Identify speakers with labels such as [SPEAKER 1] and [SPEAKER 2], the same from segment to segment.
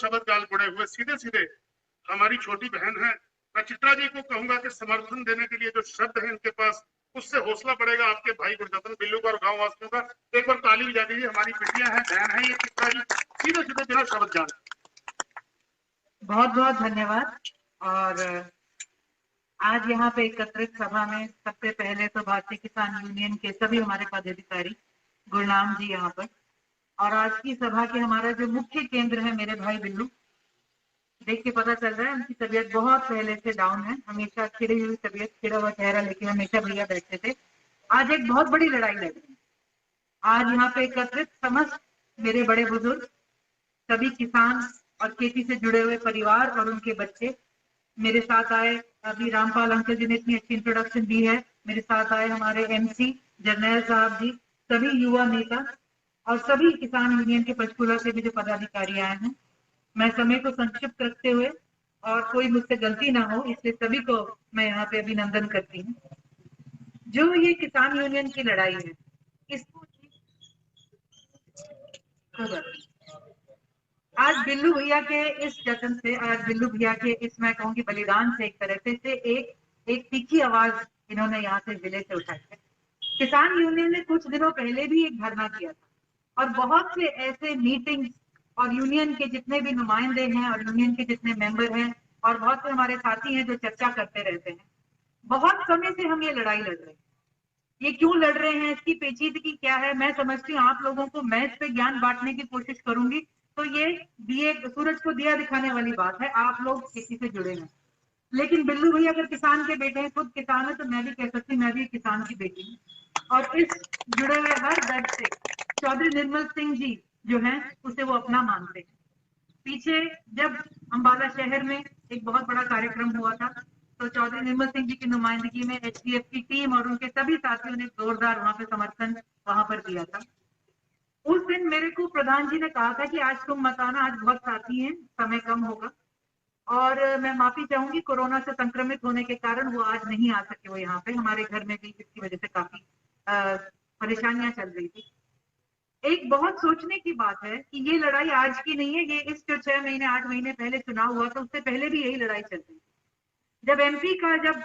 [SPEAKER 1] शब्द गाल पड़े हुए सीधे सीधे हमारी छोटी बहन है। मैं चित्रा जी को कहूंगा कि समर्थन देने के लिए जो शब्द है इनके पास, उससे हौसला बढ़ेगा आपके भाई गुरजतन बिल्लू का और गाँव वासियों का। एक बार ताली बजा दीजिए, हमारी बिटिया है, बहन है ये चित्रा जी, सीधे सीधे बिना शब्द जाने।
[SPEAKER 2] बहुत बहुत धन्यवाद। और आज यहाँ पे एकत्रित सभा में सबसे पहले तो भारतीय किसान यूनियन के सभी हमारे पदाधिकारी, गुरनाम जी यहाँ पर, और आज की सभा के हमारा जो मुख्य केंद्र है मेरे भाई बिल्लू, देख के पता चल रहा है उनकी तबीयत बहुत पहले से डाउन है। हमेशा खिड़ी हुई तबीयत, खिड़ा हुआ चेहरा लेके हमेशा भैया बैठते थे। आज एक बहुत बड़ी लड़ाई लड़ रही है। आज यहाँ पे एकत्रित समस्त मेरे बड़े बुजुर्ग, सभी किसान और खेती से जुड़े हुए परिवार और उनके बच्चे मेरे साथ आए। अभी रामपाल अंकल जी ने इतनी अच्छी इंट्रोडक्शन दी है। मेरे साथ आए हमारे एमसी जर्नैल साहब जी, सभी युवा नेता और सभी किसान यूनियन के पंचकूला से भी जो पदाधिकारी आए हैं। मैं समय को संक्षिप्त रखते हुए और कोई मुझसे गलती ना हो इसलिए सभी को मैं यहाँ पे अभिनंदन करती हूँ। जो ये किसान यूनियन की लड़ाई है इसको आज बिल्लू भैया के इस जतन से, आज बिल्लू भैया के इस मैं कहूँगी बलिदान से एक तरह से एक तीखी आवाज इन्होंने यहाँ से जिले से उठाई है। किसान यूनियन ने कुछ दिनों पहले भी एक धरना किया था और बहुत से ऐसे मीटिंग्स और यूनियन के जितने भी नुमाइंदे हैं और यूनियन के जितने मेंबर हैं और बहुत से हमारे साथी हैं जो चर्चा करते रहते हैं। बहुत समय से हम ये लड़ाई लड़ रहे हैं। ये क्यों लड़ रहे हैं, इसकी पेचीदगी क्या है, मैं समझती हूँ आप लोगों को मैं इस पे ज्ञान बांटने की कोशिश करूंगी। तो ये दिए सूरज को दिया दिखाने वाली बात है, आप लोग किसी से जुड़े हैं। लेकिन बिल्लू भैया अगर किसान के बेटे हैं, खुद किसान है, तो मैं भी कह सकती मैं भी किसान की बेटी हूँ और इस जुड़े हुए हर दर्द से चौधरी निर्मल सिंह जी जो है उसे वो अपना मानते हैं। पीछे जब अम्बाला शहर में एक बहुत बड़ा कार्यक्रम हुआ था तो चौधरी निर्मल सिंह जी की नुमाइंदगी में एचडीएफ की टीम और उनके सभी साथियों ने जोरदार वहां पे समर्थन वहां पर दिया था। उस दिन मेरे को प्रधान जी ने कहा था कि आज तुम मत आना, आज बहुत साथी हैं, समय कम होगा। और मैं माफी चाहूंगी, कोरोना से संक्रमित होने के कारण वो आज नहीं आ सके। वो यहाँ पे हमारे घर में भी इसकी वजह से काफी परेशानियां चल रही थी। एक बहुत सोचने की बात है कि ये लड़ाई आज की नहीं है, ये इस जो 6 महीने 8 महीने पहले चुनाव हुआ था उससे पहले भी यही लड़ाई चल रही थी। जब एमपी का जब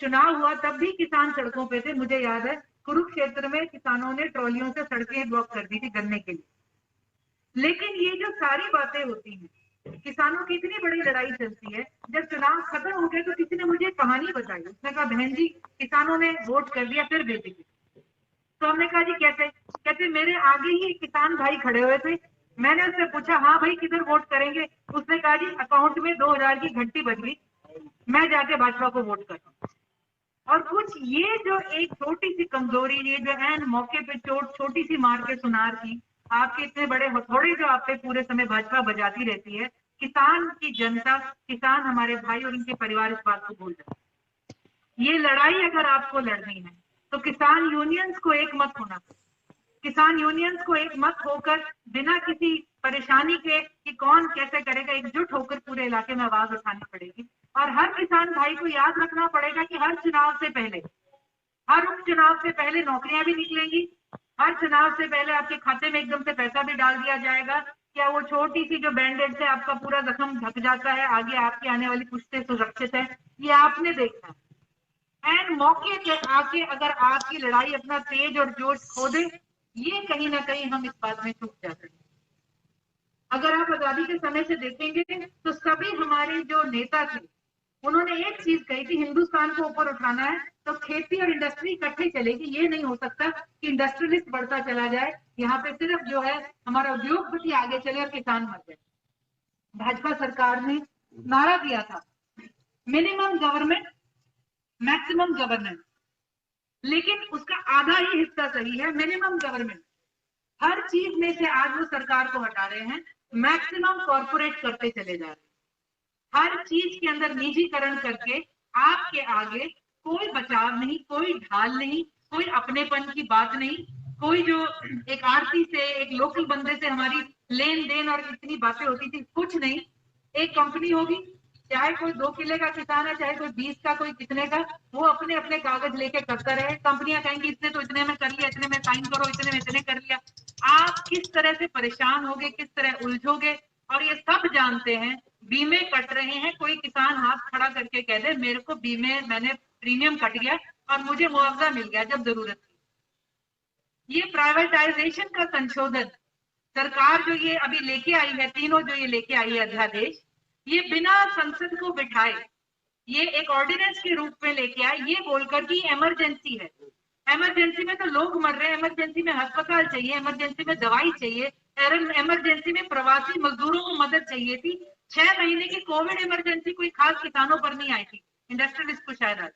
[SPEAKER 2] चुनाव हुआ तब भी किसान सड़कों पे थे। मुझे याद है कुरुक्षेत्र में किसानों ने ट्रॉलियों से सड़कें ब्लॉक कर दी थी गन्ने के लिए। लेकिन ये जो सारी बातें होती हैं, किसानों की इतनी बड़ी लड़ाई चलती है, जब चुनाव खत्म हो गए तो किसी ने मुझे कहानी बताई। उसने कहा बहन जी किसानों ने वोट कर दिया फिर बीजेपी। तो हमने कहा जी कैसे? कहते मेरे आगे ही किसान भाई खड़े हुए थे, मैंने उससे पूछा हाँ भाई किधर वोट करेंगे? उसने कहा जी अकाउंट में 2000 की घंटी बज गई, मैं जाके भाजपा को वोट कर रहा हूँ। और कुछ ये जो एक छोटी सी कमजोरी, ये जो एन मौके पे छोटी सी मार के सुनार की, आपके इतने बड़े हथौड़े जो आप पे पूरे समय भाजपा बजाती रहती है, किसान की जनता, किसान हमारे भाई और उनके परिवार इस बात को भूल जाते हैं। ये लड़ाई अगर आपको लड़नी है तो किसान यूनियंस को एक मत होना चाहिए। किसान यूनियंस को एक मत होकर बिना किसी परेशानी के कि कौन कैसे करेगा, एकजुट होकर पूरे इलाके में आवाज उठानी पड़ेगी। और हर किसान भाई को याद रखना पड़ेगा कि हर चुनाव से पहले, हर उपचुनाव से पहले नौकरियां भी निकलेंगी, हर चुनाव से पहले आपके खाते में एकदम से पैसा भी डाल दिया जाएगा। क्या वो छोटी सी जो बैंडेड से आपका पूरा जख्म ढक जाता है, आगे आपकी आने वाली पुश्तें सुरक्षित है, ये आपने देखना है। एंड मौके पे आके अगर आपकी लड़ाई अपना तेज और जोश खो दे, ये कहीं ना कहीं हम इस बात में चूक जाते हैं। अगर आप आजादी के समय से देखेंगे तो सभी हमारे जो नेता थे उन्होंने एक चीज कही थी, हिंदुस्तान को ऊपर उठाना है तो खेती और इंडस्ट्री इकट्ठे चलेगी। ये नहीं हो सकता कि इंडस्ट्रियलिस्ट बढ़ता चला जाए, यहाँ पे सिर्फ जो है हमारा उद्योगपति आगे चले और किसान मर जाए। भाजपा सरकार ने नारा दिया था मिनिमम गवर्नमेंट मैक्सिमम गवर्नेंस, लेकिन उसका आधा ही हिस्सा सही है। मिनिमम गवर्नमेंट हर चीज में से आज वो सरकार को हटा रहे हैं, मैक्सिमम कॉर्पोरेट करते चले जा रहे हैं। हर चीज के अंदर निजीकरण करके आपके आगे कोई बचाव नहीं, कोई ढाल नहीं, कोई अपनेपन की बात नहीं, कोई जो एक आरती से एक लोकल बंदे से हमारी लेन देन और इतनी बातें होती थी, कुछ नहीं। एक कंपनी होगी, चाहे कोई 2 किले का किसान है, चाहे कोई 20 का, कोई कितने का, वो अपने अपने कागज लेके करता रहे। कंपनियां कहेंगी इसने तो इतने में कर लिया, इतने में साइन करो, इतने में इतने कर लिया। आप किस तरह से परेशान होगे, किस तरह उलझोगे, और ये सब जानते हैं बीमे कट रहे हैं। कोई किसान हाथ खड़ा करके कह दे मेरे को बीमे मैंने प्रीमियम कट गया और मुझे मुआवजा मिल गया जब जरूरत थी। ये प्राइवेटाइजेशन का संशोधन सरकार जो ये अभी लेके आई है, तीनों जो ये लेके आई है अध्यादेश, ये बिना संसद को बिठाए ये एक ऑर्डिनेंस के रूप में लेके आए, ये बोलकर कि इमरजेंसी है। इमरजेंसी में तो लोग मर रहे हैं, इमरजेंसी में अस्पताल चाहिए, इमरजेंसी में दवाई चाहिए, इमरजेंसी में प्रवासी मजदूरों को मदद चाहिए थी। 6 महीने की कोविड इमरजेंसी कोई खास किसानों पर नहीं आई थी, इंडस्ट्रियलिस्ट को शायद आई,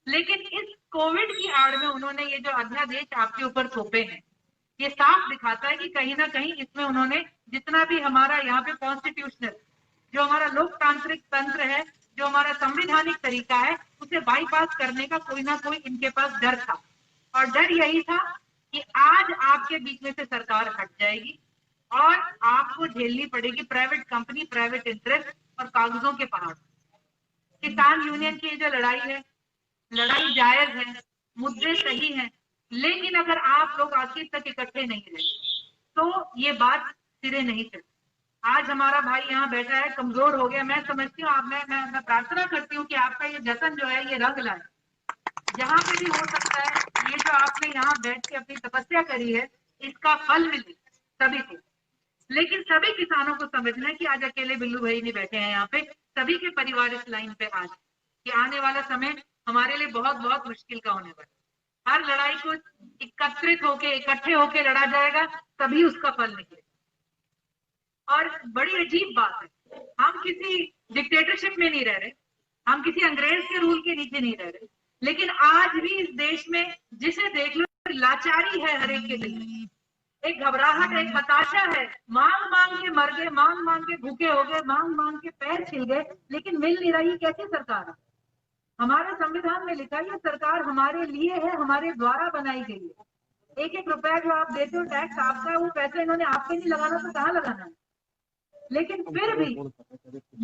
[SPEAKER 2] लेकिन इस कोविड की आड़ में उन्होंने ये जो अध्यादेश आपके ऊपर थोपे हैं, ये साफ दिखाता है कि कहीं ना कहीं इसमें उन्होंने जितना भी हमारा यहाँ पे कॉन्स्टिट्यूशनल जो हमारा लोकतांत्रिक तंत्र है, जो हमारा संवैधानिक तरीका है, उसे बाईपास करने का कोई ना कोई इनके पास डर था। और डर यही था कि आज आपके बीच में से सरकार हट जाएगी और आपको झेलनी पड़ेगी प्राइवेट कंपनी, प्राइवेट इंटरेस्ट और कागजों के पहाड़। किसान यूनियन की जो लड़ाई है, लड़ाई जायज है, मुद्दे सही हैं, लेकिन अगर आप लोग आखिर तक इकट्ठे नहीं रहे तो ये बात सिरे नहीं चलती। आज हमारा भाई यहाँ बैठा है, कमजोर हो गया। मैं समझती हूँ मैं प्रार्थना करती हूँ कि आपका ये जतन जो है ये रंग लाए। जहां पे भी हो सकता है ये जो आपने यहाँ बैठ के अपनी तपस्या करी है इसका फल मिले सभी को। लेकिन सभी किसानों को समझना है कि आज अकेले बिल्लू भाई नहीं बैठे हैं यहाँ पे, सभी के परिवार इस लाइन पे आज कि आने वाला समय हमारे लिए बहुत बहुत मुश्किल का होने वाला। हर लड़ाई को एकत्रित होके इकट्ठे होके लड़ा जाएगा तभी उसका फल निकलेगा। और बड़ी अजीब बात है, हम किसी डिक्टेटरशिप में नहीं रह रहे, हम किसी अंग्रेज के रूल के नीचे नहीं रह रहे, लेकिन आज भी इस देश में जिसे देख लो लाचारी है हर एक के दिल, एक घबराहट, एक हताशा है। मांग मांग के मर गए, मांग मांग के भूखे हो गए, मांग मांग के पैर छिल गए, लेकिन मिल नहीं रही। कैसी सरकार है? हमारे संविधान में लिखा है ये सरकार हमारे लिए है, हमारे द्वारा बनाई गई है। एक एक रुपया जो आप देते हो टैक्स आपका, वो पैसे इन्होंने आप पे नहीं लगाना तो कहाँ लगाना है? लेकिन फिर भी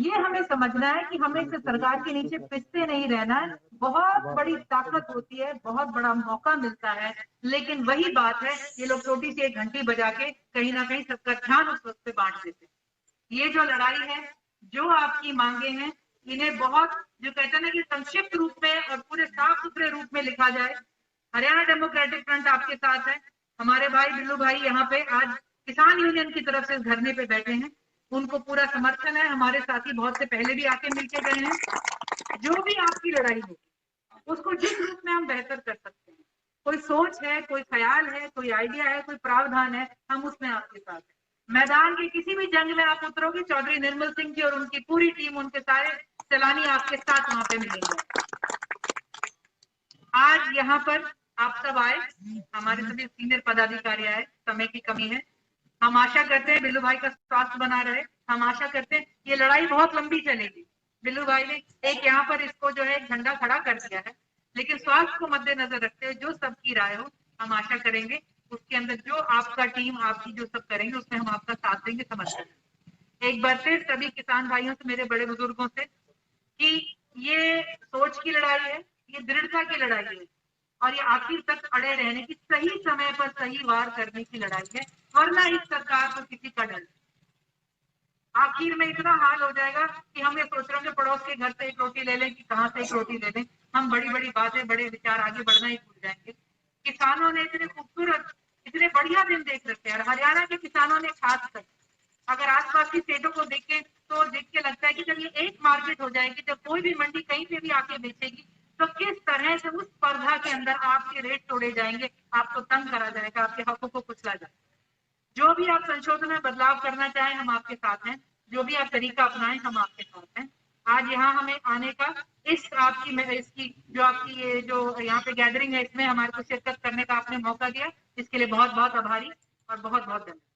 [SPEAKER 2] ये हमें समझना है कि हमें इस सरकार के नीचे पिसते नहीं रहना है। बहुत बड़ी ताकत होती है, बहुत बड़ा मौका मिलता है, लेकिन वही बात है ये लोग छोटी सी एक घंटी बजा के कहीं ना कहीं सबका ध्यान उस वक्त पे बांट देते हैं। ये जो लड़ाई है, जो आपकी मांगे हैं, इन्हें बहुत जो कहते हैं ना कि संक्षिप्त रूप में और पूरे साफ सुथरे रूप में लिखा जाए। हरियाणा डेमोक्रेटिक फ्रंट आपके साथ है। हमारे भाई बिल्लू भाई यहाँ पे आज किसान यूनियन की तरफ से धरने पे बैठे हैं, उनको पूरा समर्थन है। हमारे साथी बहुत से पहले भी आके मिलके गए हैं। जो भी आपकी लड़ाई होगी उसको जिस रूप में हम बेहतर कर सकते हैं, कोई सोच है, कोई ख्याल है, कोई आइडिया है, कोई प्रावधान है, हम उसमें आपके साथ हैं। मैदान के किसी भी जंग में आप उतरोगे, चौधरी निर्मल सिंह जी और उनकी पूरी टीम, उनके सारे सैलानी आपके साथ वहां पे मिलेंगे। आज यहाँ पर आप सब आए, हमारे सभी सीनियर पदाधिकारी आए, समय की कमी है। हम आशा करते हैं बिल्लू भाई का स्वास्थ्य बना रहे। हम आशा करते हैं ये लड़ाई बहुत लंबी चलेगी। बिल्लू भाई ने एक यहाँ पर इसको जो है झंडा खड़ा कर दिया है, लेकिन स्वास्थ्य को मद्देनजर रखते हुए जो सबकी राय हो हम आशा करेंगे उसके अंदर जो आपका टीम आपकी जो सब करेंगे उसमें हम आपका साथ देंगे, समझते। एक बार फिर सभी किसान भाइयों से, मेरे बड़े बुजुर्गों से, कि ये सोच की लड़ाई है, ये दृढ़ता की लड़ाई है और ये आखिर तक अड़े रहने की, सही समय पर सही वार करने की लड़ाई है, वरना इस सरकार को किसी का डर। आखिर में इतना हाल हो जाएगा कि हम ये सोच रहे हैं पड़ोस के घर से एक रोटी ले लें कि कहाँ से एक रोटी ले लें, हम बड़ी बड़ी बातें, बड़े विचार आगे बढ़ना ही भूल जाएंगे। किसानों ने इतने खूबसूरत, इतने बढ़िया दिन देख रखे हैं, और हरियाणा के किसानों ने खास कर, अगर आसपास की स्टेटों को देखें तो देख के लगता है कि जब ये एक मार्केट हो जाएगी, जब कोई भी मंडी कहीं पे भी आके बेचेगी, तो किस तरह से उस स्पर्धा के अंदर आपके रेट तोड़े जाएंगे, आपको तंग करा जाएगा, आपके हकों को कुचला जाएगा। जो भी आप संशोधन में बदलाव करना चाहें हम आपके साथ हैं, जो भी आप तरीका अपनाएं हम आपके साथ हैं। आज यहाँ हमें आने का, इस आपकी इसकी जो आपकी ये जो यहाँ पे गैदरिंग है, इसमें हमारे को शिरकत करने का आपने मौका दिया, इसके लिए बहुत बहुत आभारी और बहुत बहुत धन्यवाद।